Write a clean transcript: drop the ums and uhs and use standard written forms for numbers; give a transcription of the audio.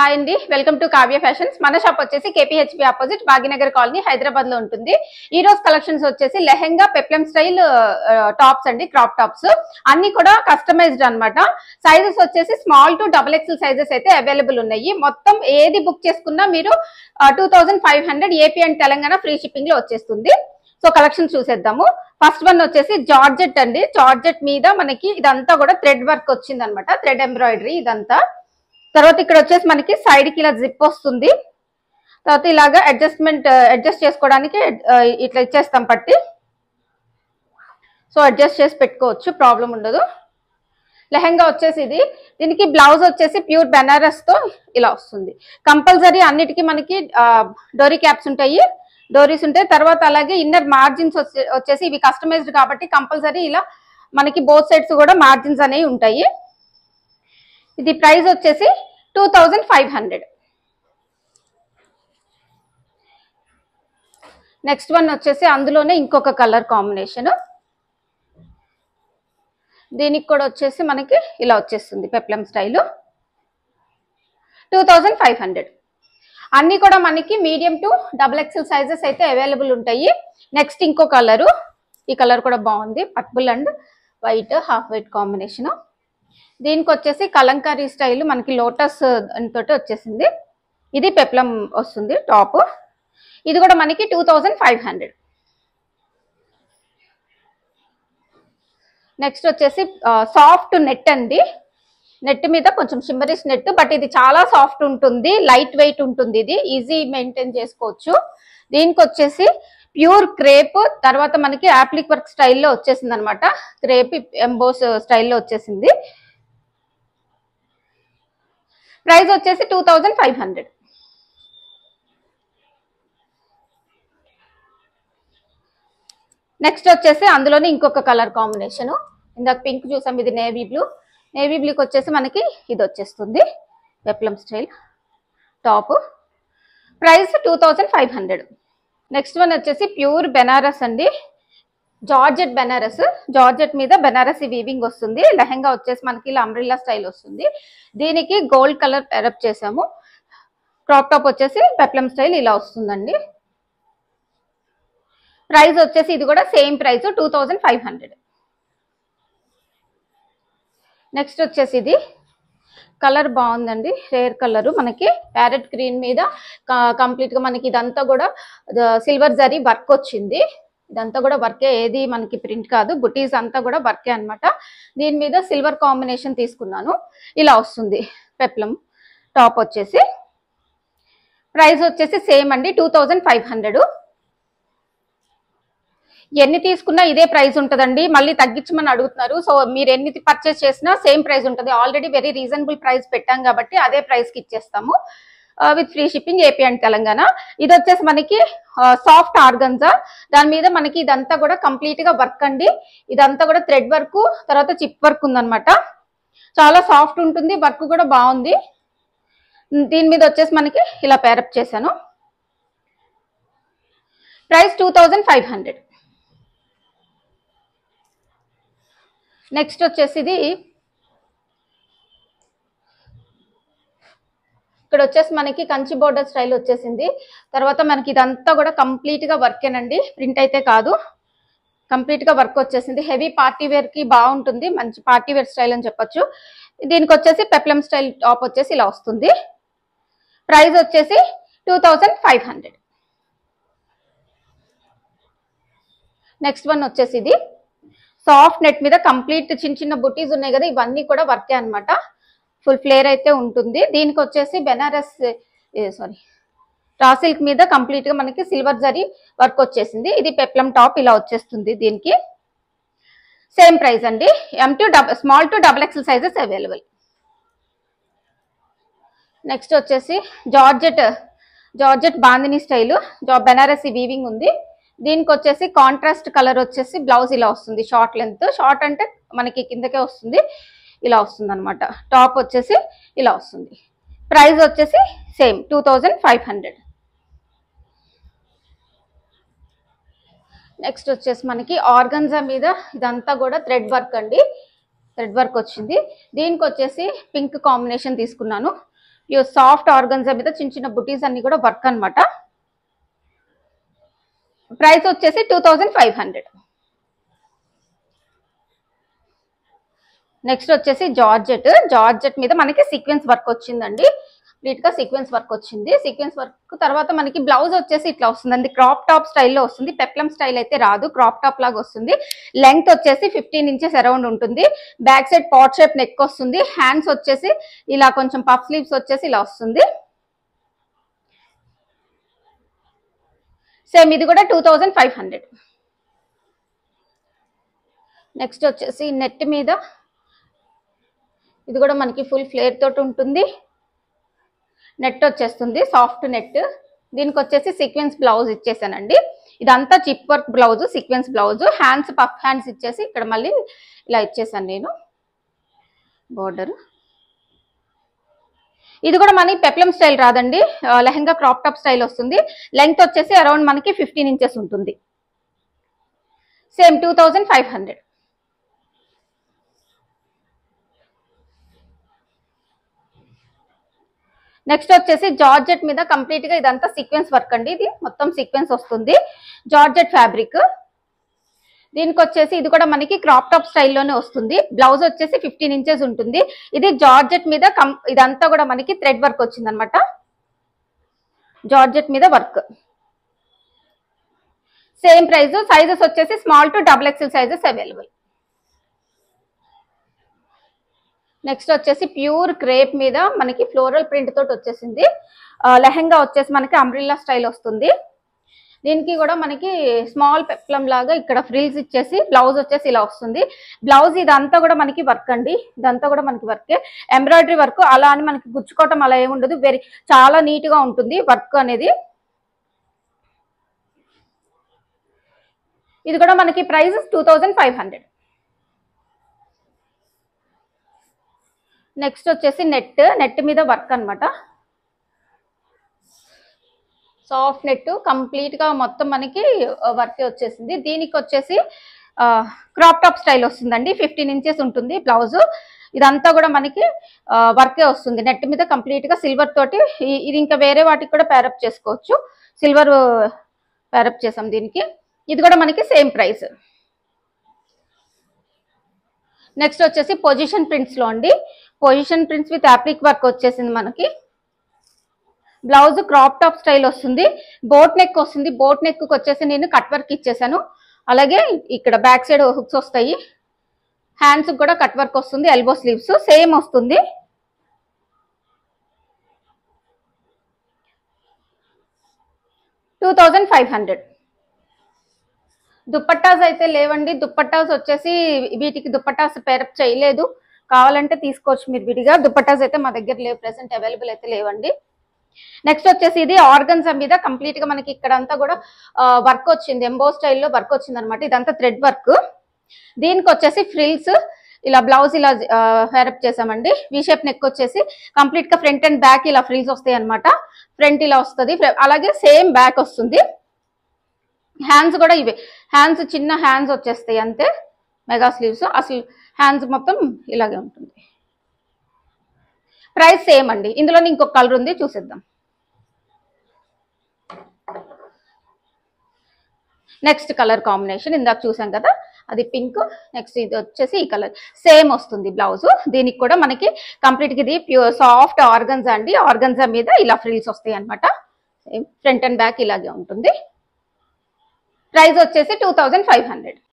Hi అండి, welcome to Kavya fashions. మన shop వచ్చేసి KPHP opposite Bhagyanagar colony Hyderabad లో ఉంటుంది. ఈ రోజు కలెక్షన్స్ వచ్చేసి లెహెంగా పెప్లమ్ స్టైల్ టాప్స్ అండి, క్రాప్ టాప్స్ అన్ని కూడా కస్టమైజ్డ్ అన్నమాట. సైజెస్ వచ్చేసి స్మాల్ టు XXL సైజెస్ అయితే అవైలబుల్ ఉన్నాయి. మొత్తం ఏది బుక్ చేసుకున్నా మీరు 2500 AP and Telangana free shipping లో వచ్చేస్తుంది. సో కలెక్షన్ చూసేద్దాము. ఫస్ట్ వన్ వచ్చేసి జార్జెట్ అండి. జార్జెట్ మీద మనకి ఇదంతా కూడా థ్రెడ్ వర్క్ వచ్చింది అనమాట, థ్రెడ్ ఎంబ్రాయిడరీ ఇదంతా. తర్వాత ఇక్కడ వచ్చేసి మనకి సైడ్ కి ఇలా జిప్ వస్తుంది. తర్వాత ఇలాగా అడ్జస్ట్ చేసుకోవడానికి ఇట్లా ఇచ్చేస్తాం పట్టి. సో అడ్జస్ట్ చేసి పెట్టుకోవచ్చు, ప్రాబ్లం ఉండదు. లెహంగా వచ్చేసి ఇది, దీనికి బ్లౌజ్ వచ్చేసి ప్యూర్ బెనారస్ తో ఇలా వస్తుంది. కంపల్సరీ అన్నిటికీ మనకి డోరీ క్యాప్స్ ఉంటాయి, డోరీస్ ఉంటాయి. తర్వాత అలాగే ఇన్నర్ మార్జిన్స్ వచ్చేసి ఇవి కస్టమైజ్డ్ కాబట్టి కంపల్సరీ ఇలా మనకి బోత్ సైడ్స్ కూడా మార్జిన్స్ అనేవి ఉంటాయి. ఇది ప్రైస్ వచ్చేసి 2500. నెక్స్ట్ వన్ వచ్చేసి అందులోనే ఇంకొక కలర్ కాంబినేషన్. దీనికి కూడా వచ్చేసి మనకి ఇలా వచ్చేస్తుంది పెప్లమ్ స్టైల్, 2500. అన్ని కూడా మనకి మీడియం టు XXL సైజెస్ అయితే అవైలబుల్ ఉంటాయి. నెక్స్ట్ ఇంకో కలరు, ఈ కలర్ కూడా బాగుంది, purple and white half white combination. దీనికి వచ్చేసి కలంకారీ స్టైల్ మనకి లోటస్ తోటి వచ్చేసింది. ఇది పెప్లమ్ వస్తుంది టాప్. ఇది కూడా మనకి 2500. నెక్స్ట్ వచ్చేసి సాఫ్ట్ నెట్ అండి. నెట్ మీద కొంచెం షిమ్మరిష్ నెట్, బట్ ఇది చాలా సాఫ్ట్ ఉంటుంది, లైట్ వెయిట్ ఉంటుంది. ఇది ఈజీ మెయింటైన్ చేసుకోవచ్చు. దీనికి వచ్చేసి ప్యూర్ క్రేప్, తర్వాత మనకి యాప్లిక్ వర్క్ స్టైల్లో వచ్చేసింది అనమాట. క్రేప్ ఎంబోస్ స్టైల్లో వచ్చేసింది. ప్రైస్ వచ్చేసి 2500. నెక్స్ట్ వచ్చేసి అందులోనే ఇంకొక కలర్ కాంబినేషన్. ఇందాక పింక్ చూసాం, ఇది నేవీ బ్లూ. నేవీ బ్లూకి వచ్చేసి మనకి ఇది వచ్చేస్తుంది peplum style top. Price 2500. Next one వచ్చేసి ప్యూర్ బెనారస్ అండి, జార్జెట్ బెనారస్. జార్జెట్ మీద బెనారసీ వీవింగ్ వస్తుంది. లెహంగా వచ్చేసి మనకి ఇలా అంబ్రిల్లా స్టైల్ వస్తుంది. దీనికి గోల్డ్ కలర్ పేరప్ చేసాము. క్రాప్ టాప్ వచ్చేసి పెప్లమ్ స్టైల్ ఇలా వస్తుందండి. ప్రైస్ వచ్చేసి ఇది కూడా సేమ్ ప్రైస్ 2500. నెక్స్ట్ వచ్చేసి ఇది కలర్ బాగుందండి, రేర్ కలర్, మనకి ప్యారెట్ గ్రీన్ మీద కంప్లీట్ గా మనకి ఇదంతా కూడా సిల్వర్ జరీ వర్క్ వచ్చింది. ఇదంతా కూడా వర్కే, ఏది మనకి ప్రింట్ కాదు, బుటీస్ అంతా కూడా వర్కే అనమాట. దీని మీద సిల్వర్ కాంబినేషన్ తీసుకున్నాను, ఇలా వస్తుంది పెప్లమ్ టాప్ వచ్చేసి. ప్రైస్ వచ్చేసి సేమ్ అండి, 2500. ఎన్ని తీసుకున్నా ఇదే ప్రైస్ ఉంటుందండి, మళ్ళీ తగ్గించమని అడుగుతున్నారు. సో మీరు ఎన్ని పర్చేస్ చేసినా సేమ్ ప్రైస్ ఉంటుంది. ఆల్రెడీ వెరీ రీజనబుల్ ప్రైస్ పెట్టాం కాబట్టి అదే ప్రైస్కి ఇచ్చేస్తాము with free shipping AP and Telangana. ఇది వచ్చేసి మనకి సాఫ్ట్ ఆర్గన్జా, దాని మీద మనకి ఇదంతా కూడా కంప్లీట్ గా వర్క్ అండి. ఇదంతా కూడా థ్రెడ్ వర్క్, తర్వాత చిప్ వర్క్ ఉందన్నమాట. చాలా సాఫ్ట్ ఉంటుంది, వర్క్ కూడా బాగుంది. దీని మీద వచ్చేసి మనకి ఇలా పేరప్ చేశాను. ప్రైస్ 2500. నెక్స్ట్ వచ్చేసి ఇది, ఇక్కడ వచ్చేసి మనకి కంచి బోర్డర్ స్టైల్ వచ్చేసింది. తర్వాత మనకి ఇదంతా కూడా కంప్లీట్ గా వర్కేనండి, ప్రింట్ అయితే కాదు, కంప్లీట్ గా వర్క్ వచ్చేసింది. హెవీ పార్టీ వేర్ కి బాగుంటుంది, మంచి పార్టీ వేర్ స్టైల్ అని చెప్పొచ్చు. దీనికి వచ్చేసి పెప్లమ్ స్టైల్ టాప్ వచ్చేసి ఇలా వస్తుంది. ప్రైస్ వచ్చేసి 2500. నెక్స్ట్ వన్ వచ్చేసి ఇది సాఫ్ట్ నెట్ మీద కంప్లీట్ చిన్న చిన్న బుటీస్ ఉన్నాయి కదా, ఇవన్నీ కూడా వర్కే అనమాట. ఫుల్ ఫ్లేర్ అయితే ఉంటుంది. దీనికి వచ్చేసి బెనారస్ రా సిల్క్ మీద కంప్లీట్ గా మనకి సిల్వర్ జరీ వర్క్ వచ్చేసింది. ఇది పెప్లమ్ టాప్ ఇలా వచ్చేస్తుంది. దీనికి సేమ్ ప్రైస్ అండి, small to XXL sizes available. Next వచ్చేసి georgette bandhani style, Banarasi weaving ఉంది. దీనికి వచ్చేసి కాంట్రాస్ట్ కలర్ వచ్చేసి బ్లౌజ్ ఇలా వస్తుంది, షార్ట్ లెంత్. షార్ట్ అంటే మనకి కిందకే వస్తుంది, ఇలా వస్తుంది అనమాట. టాప్ వచ్చేసి ఇలా వస్తుంది. ప్రైస్ వచ్చేసి సేమ్ 2500. నెక్స్ట్ వచ్చేసి మనకి ఆర్గన్జా మీద ఇదంతా కూడా థ్రెడ్ వర్క్ అండి, థ్రెడ్ వర్క్ వచ్చింది. దీనికి వచ్చేసి పింక్ కాంబినేషన్ తీసుకున్నాను. ఈ సాఫ్ట్ ఆర్గన్జా మీద చిన్న చిన్న బుటీస్ అన్ని కూడా వర్క్ అన్నమాట. ప్రైస్ వచ్చేసి 2500. నెక్స్ట్ వచ్చేసి జార్జెట్ మీద మనకి సీక్వెన్స్ వర్క్ వచ్చిందండి. నీట్ గా సీక్వెన్స్ వర్క్ వచ్చింది. సీక్వెన్స్ వర్క్ తర్వాత మనకి బ్లౌజ్ వచ్చేసి ఇట్లా వస్తుందండి. క్రాప్ టాప్ స్టైల్లో వస్తుంది. పెప్లం స్టైల్ అయితే రాదు, క్రాప్ టాప్ లాగా వస్తుంది. లెంగ్త్ వచ్చేసి 15 ఇంచెస్ అరౌండ్ ఉంటుంది. Back side pot shape neck వస్తుంది. హ్యాండ్స్ వచ్చేసి ఇలా కొంచెం పఫ్ స్లీవ్స్ వచ్చేసి ఇలా వస్తుంది. సేమ్ ఇది కూడా 2500. నెక్స్ట్ వచ్చేసి నెట్ మీద ఇది కూడా మనకి ఫుల్ ఫ్లేర్ తోటి ఉంటుంది. నెట్ వచ్చేస్తుంది, సాఫ్ట్ నెట్. దీనికి వచ్చేసి సీక్వెన్స్ బ్లౌజ్ ఇచ్చేసానండి. ఇదంతా chip work blouse, sequence blouse. Hands puff hands ఇచ్చేసి ఇక్కడ మళ్ళీ ఇలా ఇచ్చేసాను నేను బోర్డర్. ఇది కూడా మనకి పెప్లం స్టైల్ రాదండి, లెహంగా క్రాప్ టాప్ స్టైల్ వస్తుంది. లెంగ్త్ వచ్చేసి అరౌండ్ మనకి 15 ఇంచెస్ ఉంటుంది. సేమ్ 2500. నెక్స్ట్ వచ్చేసి జార్జెట్ మీద కంప్లీట్ గా ఇదంతా సీక్వెన్స్ వర్క్ అండి. ఇది మొత్తం సీక్వెన్స్ వస్తుంది, జార్జెట్ ఫ్యాబ్రిక్. దీనికి వచ్చేసి ఇది కూడా మనకి క్రాప్ టాప్ స్టైల్లోనే వస్తుంది. బ్లౌజ్ వచ్చేసి 15 ఇంచెస్ ఉంటుంది. ఇది జార్జెట్ మీద ఇదంతా కూడా మనకి థ్రెడ్ వర్క్ వచ్చింది అనమాట. జార్జెట్ మీద వర్క్. Same price. సైజెస్ వచ్చేసి small to XXL sizes available. Next వచ్చేసి ప్యూర్ క్రేప్ మీద మనకి ఫ్లోరల్ ప్రింట్ తోటి వచ్చేసింది. లెహంగా వచ్చేసి మనకి అంబ్రిల్లా స్టైల్ వస్తుంది. దీనికి కూడా మనకి స్మాల్ పెప్లం లాగా ఇక్కడ ఫ్రిల్స్ ఇచ్చేసి బ్లౌజ్ వచ్చేసి ఇలా వస్తుంది. బ్లౌజ్ ఇదంతా కూడా మనకి వర్క్ అండి, ఇదంతా కూడా మనకి వర్కే. ఎంబ్రాయిడరీ వర్క్ అలా అని మనకి గుచ్చుకోవటం అలా ఏముండదు, చాలా నీట్ గా ఉంటుంది వర్క్ అనేది. ఇది కూడా మనకి ప్రైస్ 2500. నెక్స్ట్ వచ్చేసి నెట్ మీద వర్క్ అనమాట. సాఫ్ట్ నెట్ కంప్లీట్ గా మొత్తం మనకి వర్క్ వచ్చేసింది. దీనికి వచ్చేసి క్రాప్ టాప్ స్టైల్ వస్తుందండి. 15 ఇంచెస్ ఉంటుంది బ్లౌజ్. ఇదంతా కూడా మనకి వర్కే వస్తుంది. నెట్ మీద కంప్లీట్ గా సిల్వర్ తోటి. ఇది ఇంకా వేరే వాటికి కూడా ప్యారప్ చేసుకోవచ్చు. సిల్వర్ ప్యారప్ చేసాం దీనికి. ఇది కూడా మనకి సేమ్ ప్రైస్. నెక్స్ట్ వచ్చేసి పొజిషన్ ప్రింట్స్ లో అండి. పొజిషన్ ప్రింట్స్ విత్ అప్లిక్ వర్క్ వచ్చేసింది మనకి. బ్లౌజ్ క్రాప్ టాప్ స్టైల్ వస్తుంది. బోట్ నెక్ వస్తుంది. బోట్ నెక్ వచ్చేసి నేను కట్ వర్క్ ఇచ్చేసాను. అలాగే ఇక్కడ బ్యాక్ సైడ్ హుక్స్ వస్తాయి. హ్యాండ్స్ కూడా కట్ వర్క్ వస్తుంది. ఎల్బో స్లీవ్స్ సేమ్ వస్తుంది. $2500. దుప్పట్టాస్ అయితే లేవండి. దుప్పట్టాస్ వచ్చేసి వీటికి దుప్పట్టాస్ పేరప్ చేయలేదు. కావాలంటే తీసుకోవచ్చు మీరు విడిగా. దుప్పట్టాస్ అయితే మా దగ్గర లేవు, ప్రెసెంట్ అవైలబుల్ అయితే లేవండి. నెక్స్ట్ వచ్చేసి ఇది ఆర్గన్జా మీద కంప్లీట్ గా మనకి ఇక్కడ అంతా కూడా వర్క్ వచ్చింది. ఎంబో స్టైల్లో వర్క్ వచ్చింది అనమాట. ఇదంతా థ్రెడ్ వర్క్. దీనికి వచ్చేసి ఫ్రిల్స్ ఇలా బ్లౌజ్ ఇలా హెరప్ చేసామండి. వి షేప్ నెక్ వచ్చేసి కంప్లీట్ గా ఫ్రంట్ అండ్ బ్యాక్ ఇలా ఫ్రిల్స్ వస్తాయి అనమాట. ఫ్రంట్ ఇలా వస్తుంది, అలాగే సేమ్ బ్యాక్ వస్తుంది. హ్యాండ్స్ కూడా ఇవే. హ్యాండ్స్ చిన్న హ్యాండ్స్ వచ్చేస్తాయి అంతే, మెగా స్లీవ్స్. అసలు హ్యాండ్స్ మొత్తం ఇలాగే ఉంటుంది. ప్రైస్ సేమ్ అండి. ఇందులో ఇంకొక కలర్ ఉంది, చూసేద్దాం. నెక్స్ట్ కలర్ కాంబినేషన్ ఇందాక చూసాం కదా, అది పింక్. నెక్స్ట్ ఇది వచ్చేసి ఈ కలర్ సేమ్ వస్తుంది బ్లౌజ్. దీనికి కూడా మనకి కంప్లీట్ గా ఇది ప్యూర్ సాఫ్ట్ ఆర్గన్జా అండి. ఆర్గన్జా మీద ఇలా ఫ్రిల్స్ వస్తాయి అనమాట. ఫ్రంట్ అండ్ బ్యాక్ ఇలాగే ఉంటుంది. ప్రైస్ వచ్చేసి 2500.